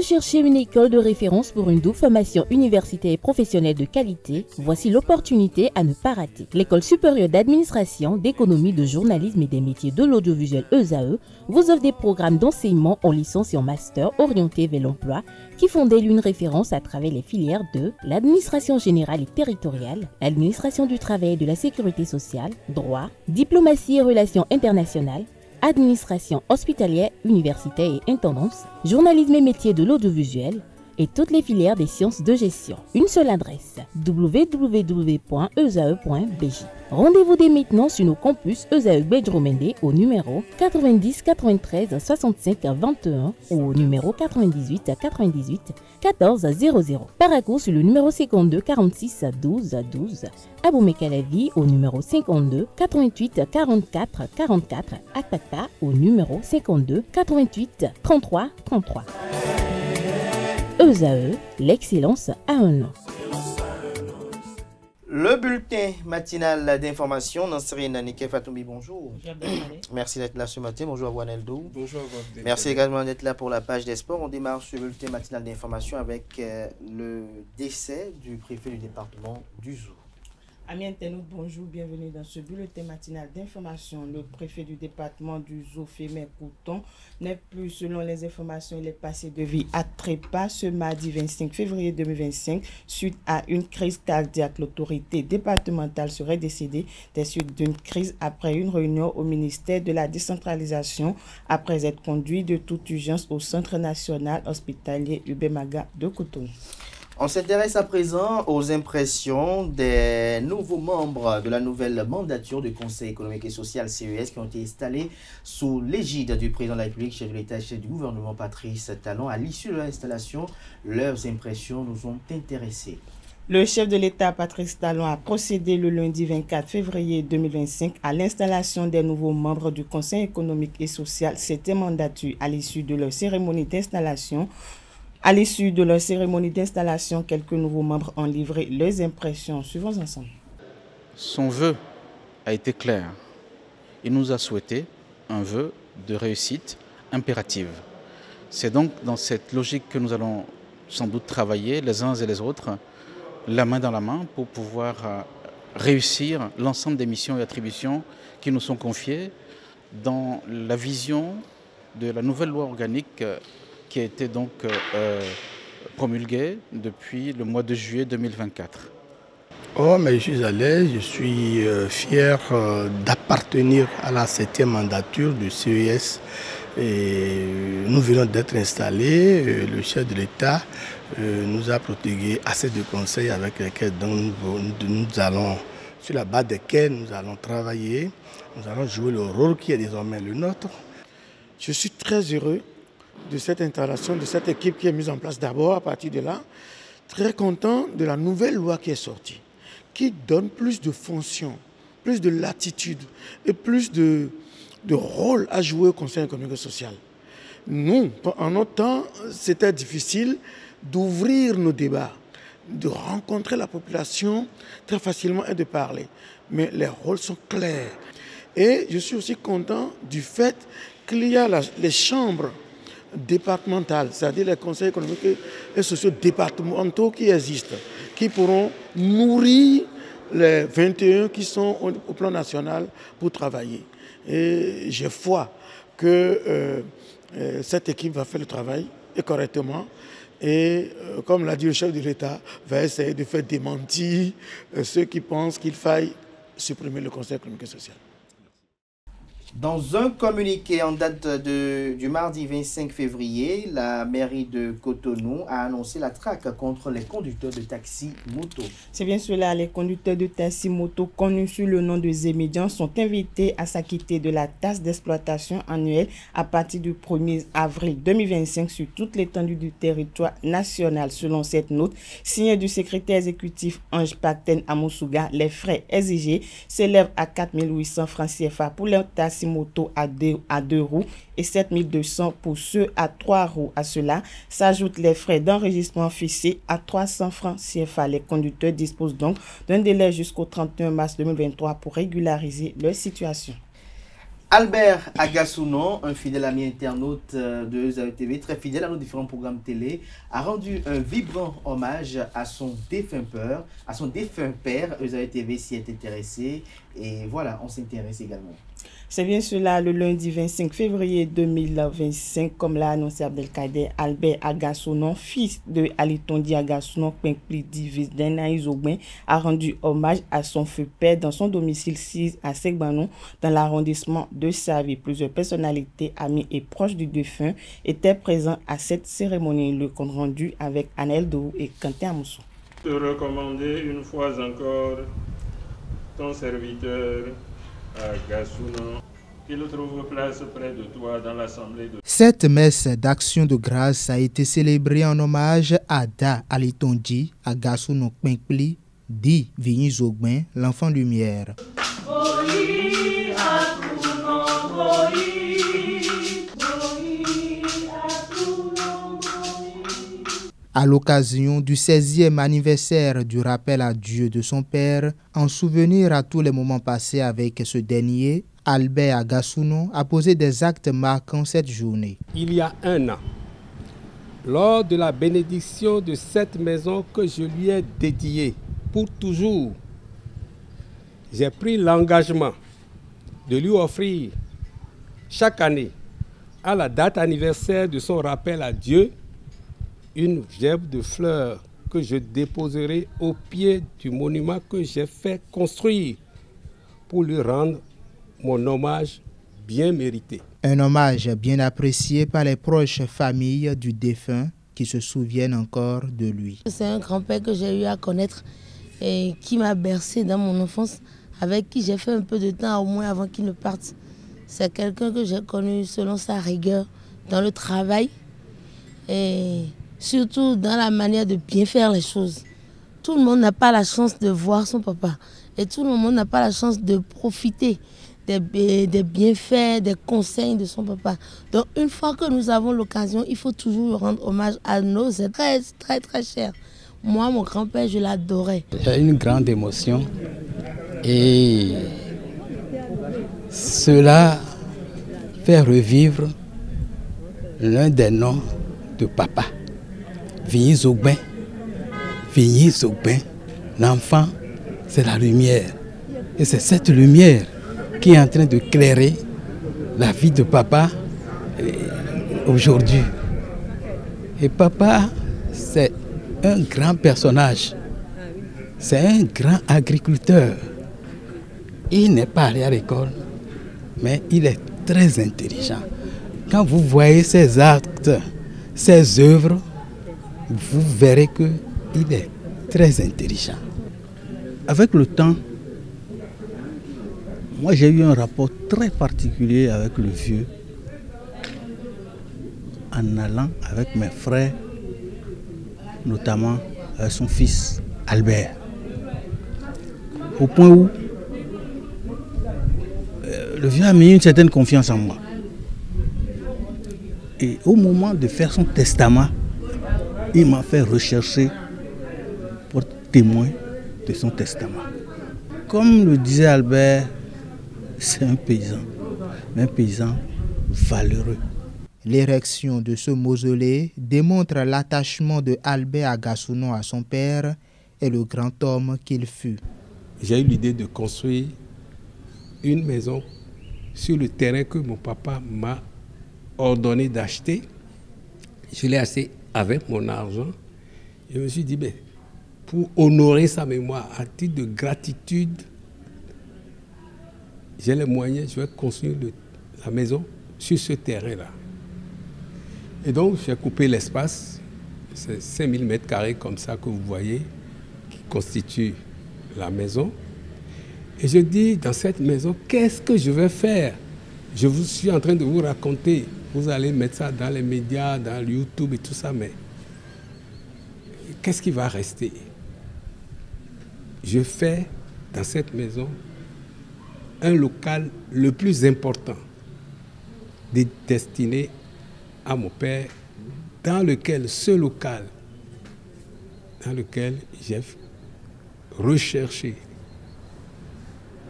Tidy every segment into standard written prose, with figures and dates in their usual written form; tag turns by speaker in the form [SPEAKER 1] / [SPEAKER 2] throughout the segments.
[SPEAKER 1] recherchez une école de référence pour une double formation universitaire et professionnelle de qualité? Voici l'opportunité à ne pas rater. L'École supérieure d'administration, d'économie, de journalisme et des métiers de l'audiovisuel ESAE vous offre des programmes d'enseignement en licence et en master orientés vers l'emploi qui font d'elle une référence à travers les filières de l'administration générale et territoriale, l'administration du travail et de la sécurité sociale, droit, diplomatie et relations internationales, administration hospitalière, universitaire et intendance, journalisme et métiers de l'audiovisuel et toutes les filières des sciences de gestion. Une seule adresse, www.esae.bj. Rendez-vous dès maintenant sur nos campus ESAE Bedjromende au numéro 90 93 65 21 ou au numéro 98 98 14 00. Paracourt sur le numéro 52 46 12 12. Aboumé-Calavi au numéro 52 88 44 44. Akpakpa au numéro 52 88 33 33. ESAE, l'excellence à un nom.
[SPEAKER 2] Le bulletin matinal d'information, Nansirine Nike Fatoumi, bonjour. Merci d'être là ce matin. Bonjour à Waneldo.
[SPEAKER 3] Bonjour.
[SPEAKER 2] Merci également d'être là pour la page des sports. On démarre ce bulletin matinal d'information avec le décès du préfet du département du Zou.
[SPEAKER 4] Amis internautes, bonjour, bienvenue dans ce bulletin matinal d'information. Le préfet du département du Zou, Fémé Couton, n'est plus, selon les informations, il est passé de vie à trépas ce mardi 25 février 2025 suite à une crise cardiaque. L'autorité départementale serait décédée des suites d'une crise après une réunion au ministère de la décentralisation après être conduit de toute urgence au centre national hospitalier Ubemaga de Cotonou.
[SPEAKER 2] On s'intéresse à présent aux impressions des nouveaux membres de la nouvelle mandature du Conseil économique et social CES qui ont été installés sous l'égide du président de la République, chef de l'État et chef du gouvernement Patrice Talon. À l'issue de l'installation, leurs impressions nous ont intéressés.
[SPEAKER 4] Le chef de l'État, Patrice Talon, a procédé le lundi 24 février 2025 à l'installation des nouveaux membres du Conseil économique et social. C'était mandature à l'issue de leur cérémonie d'installation. Quelques nouveaux membres ont livré leurs impressions. Suivons ensemble.
[SPEAKER 3] Son vœu a été clair. Il nous a souhaité un vœu de réussite impérative. C'est donc dans cette logique que nous allons sans doute travailler les uns et les autres, la main dans la main, pour pouvoir réussir l'ensemble des missions et attributions qui nous sont confiées dans la vision de la nouvelle loi organique qui a été donc promulguée depuis le mois de juillet 2024.
[SPEAKER 5] Oh, mais je suis à l'aise, je suis fier d'appartenir à la 7e mandature du CES. Et nous venons d'être installés, le chef de l'État nous a prodigué assez de conseils avec lesquels sur la base desquels nous allons travailler, nous allons jouer le rôle qui est désormais le nôtre.
[SPEAKER 6] Je suis très heureux de cette installation, de cette équipe qui est mise en place d'abord à partir de là. Très content de la nouvelle loi qui est sortie, qui donne plus de fonctions, plus de latitude et plus de rôle à jouer au Conseil économique et social. Nous, en notre temps, c'était difficile d'ouvrir nos débats, de rencontrer la population très facilement et de parler. Mais les rôles sont clairs. Et je suis aussi content du fait qu'il y a les chambres départementales, c'est-à-dire les conseils économiques et sociaux départementaux qui existent, qui pourront nourrir les 21 qui sont au plan national pour travailler. Et j'ai foi que cette équipe va faire le travail et correctement. Et comme l'a dit le chef de l'État, va essayer de faire démentir ceux qui pensent qu'il faille supprimer le Conseil économique et social.
[SPEAKER 2] Dans un communiqué en date du mardi 25 février, la mairie de Cotonou a annoncé la traque contre les conducteurs de taxi-moto.
[SPEAKER 4] C'est bien cela, les conducteurs de taxi-moto connus sous le nom de Zémédian sont invités à s'acquitter de la taxe d'exploitation annuelle à partir du 1er avril 2025 sur toute l'étendue du territoire national. Selon cette note, signée du secrétaire exécutif Ange Pacten Amoussouga, les frais exigés s'élèvent à 4 800 francs CFA pour les taxi moto à deux roues et 7 200 pour ceux à 3 roues. À cela s'ajoutent les frais d'enregistrement fixés à 300 francs CFA. Les conducteurs disposent donc d'un délai jusqu'au 31 mars 2023 pour régulariser leur situation.
[SPEAKER 2] Albert Agassounon, un fidèle ami internaute de EZAE TV, très fidèle à nos différents programmes télé, a rendu un vibrant hommage à son défunt père. EZAE TV s'y est intéressé et voilà, on s'intéresse également.
[SPEAKER 4] C'est bien cela, le lundi 25 février 2025, comme l'a annoncé Abdelkader, Albert Agassounon, fils de Alitondi Agassounon, Kpenkpli Divis d'Anaïs Ogben, a rendu hommage à son feu père dans son domicile 6 à Segbanon, dans l'arrondissement de Savi. Plusieurs personnalités, amis et proches du défunt étaient présents à cette cérémonie. Le compte rendu avec Anel Dou et Quentin Amoussou.
[SPEAKER 7] Te recommander une fois encore ton serviteur Agassounon, qu'il trouve place près de toi dans l'assemblée de...
[SPEAKER 8] Cette messe d'action de grâce a été célébrée en hommage à Da Alitondi Agassounon Kpenkpli dit Vigny Ogben, l'enfant lumière. À l'occasion du 16e anniversaire du rappel à Dieu de son père, en souvenir à tous les moments passés avec ce dernier, Albert Agassounon a posé des actes marquant cette journée.
[SPEAKER 9] Il y a un an, lors de la bénédiction de cette maison que je lui ai dédiée pour toujours, j'ai pris l'engagement de lui offrir chaque année, à la date anniversaire de son rappel à Dieu, une gerbe de fleurs que je déposerai au pied du monument que j'ai fait construire pour lui rendre mon hommage bien mérité.
[SPEAKER 8] Un hommage bien apprécié par les proches familles du défunt qui se souviennent encore de lui.
[SPEAKER 10] C'est un grand-père que j'ai eu à connaître et qui m'a bercé dans mon enfance, avec qui j'ai fait un peu de temps au moins avant qu'il ne parte. C'est quelqu'un que j'ai connu selon sa rigueur dans le travail et surtout dans la manière de bien faire les choses. Tout le monde n'a pas la chance de voir son papa et tout le monde n'a pas la chance de profiter des bienfaits, des conseils de son papa. Donc une fois que nous avons l'occasion, il faut toujours rendre hommage à nos êtres très très très chers. Moi, mon grand-père, je l'adorais.
[SPEAKER 11] J'ai une grande émotion et cela fait revivre l'un des noms de papa. Vigny Ogben. Vigny Ogben, l'enfant, c'est la lumière. Et c'est cette lumière qui est en train de clairer la vie de papa aujourd'hui. Et papa, c'est un grand personnage. C'est un grand agriculteur. Il n'est pas allé à l'école, mais il est très intelligent. Quand vous voyez ses actes, ses œuvres, vous verrez qu'il est très intelligent.
[SPEAKER 12] Avec le temps, moi j'ai eu un rapport très particulier avec le vieux en allant avec mes frères, notamment avec son fils Albert. Au point où le vieux a mis une certaine confiance en moi. Et au moment de faire son testament, il m'a fait rechercher pour témoin de son testament. Comme le disait Albert, c'est un paysan, mais un paysan valeureux.
[SPEAKER 8] L'érection de ce mausolée démontre l'attachement de Albert Agassounon à son père et le grand homme qu'il fut.
[SPEAKER 9] J'ai eu l'idée de construire une maison sur le terrain que mon papa m'a ordonné d'acheter. Je l'ai acheté avec mon argent. Je me suis dit, ben, pour honorer sa mémoire, à titre de gratitude, j'ai les moyens, je vais construire la maison sur ce terrain-là. Et donc, j'ai coupé l'espace, c'est 5000 mètres carrés comme ça que vous voyez, qui constitue la maison. Et je dis, dans cette maison, qu'est-ce que je vais faire? Je vous suis en train de vous raconter. Vous allez mettre ça dans les médias, dans YouTube et tout ça, mais qu'est-ce qui va rester? Je fais dans cette maison un local le plus important destiné à mon père, dans lequel j'ai recherché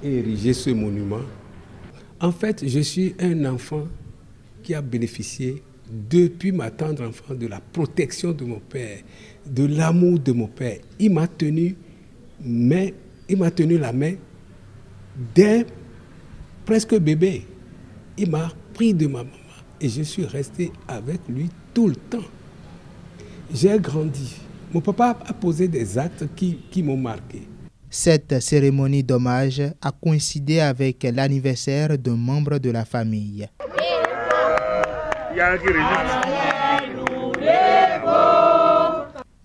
[SPEAKER 9] et érigé ce monument En fait, je suis un enfant qui a bénéficié depuis ma tendre enfance de la protection de mon père, de l'amour de mon père. Il m'a tenu la main dès presque bébé. Il m'a pris de ma maman et je suis resté avec lui tout le temps. J'ai grandi. Mon papa a posé des actes qui m'ont marqué.
[SPEAKER 8] Cette cérémonie d'hommage a coïncidé avec l'anniversaire d'un membre de la famille.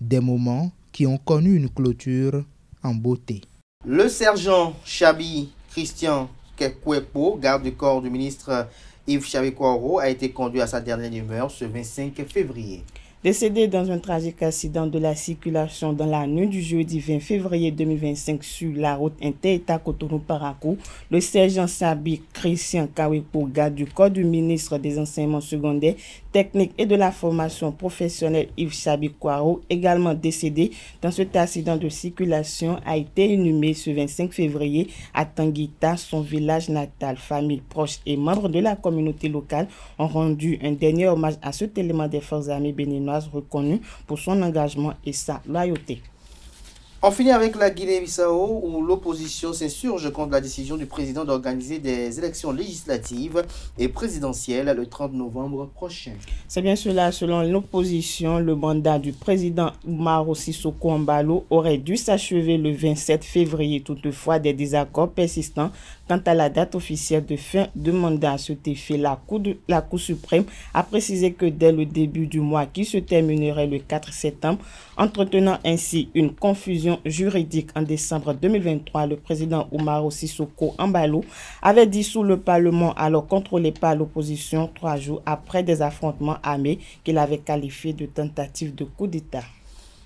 [SPEAKER 8] Des moments qui ont connu une clôture en beauté.
[SPEAKER 2] Le sergent Chabi Christian Kekwepo, garde du corps du ministre Yves Chabi-Kouaro, a été conduit à sa dernière demeure ce 25 février.
[SPEAKER 4] Décédé dans un tragique accident de la circulation dans la nuit du jeudi 20 février 2025 sur la route inter-État Cotonou-Parakou, le sergent Sabi Christian Kekwepo, garde du corps du ministre des Enseignements secondaires, techniques et de la formation professionnelle Yves Chabi-Kouaro, également décédé dans cet accident de circulation, a été inhumé ce 25 février à Tanguita, son village natal. Famille, proches et membres de la communauté locale ont rendu un dernier hommage à cet élément des forces armées béninoises reconnu pour son engagement et sa loyauté.
[SPEAKER 2] On finit avec la Guinée-Bissau où l'opposition s'insurge contre la décision du président d'organiser des élections législatives et présidentielles le 30 novembre prochain.
[SPEAKER 4] C'est bien cela, selon l'opposition, le mandat du président Umaro Sissoko Embalo aurait dû s'achever le 27 février. Toutefois, des désaccords persistants quant à la date officielle de fin de mandat à cet effet. La Cour suprême a précisé que dès le début du mois qui se terminerait le 4 septembre, entretenant ainsi une confusion juridique en décembre 2023, le président Umaro Sissoko Embalo avait dissous le Parlement alors contrôlé par l'opposition 3 jours après des affrontements armés qu'il avait qualifiés de tentative de coup d'État.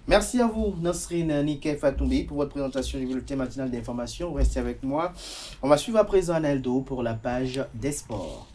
[SPEAKER 2] Merci à vous, Nasrine Nike Fatoumbi, pour votre présentation du bulletin matinal d'information. Restez avec moi. On va suivre à présent Analdo pour la page des sports.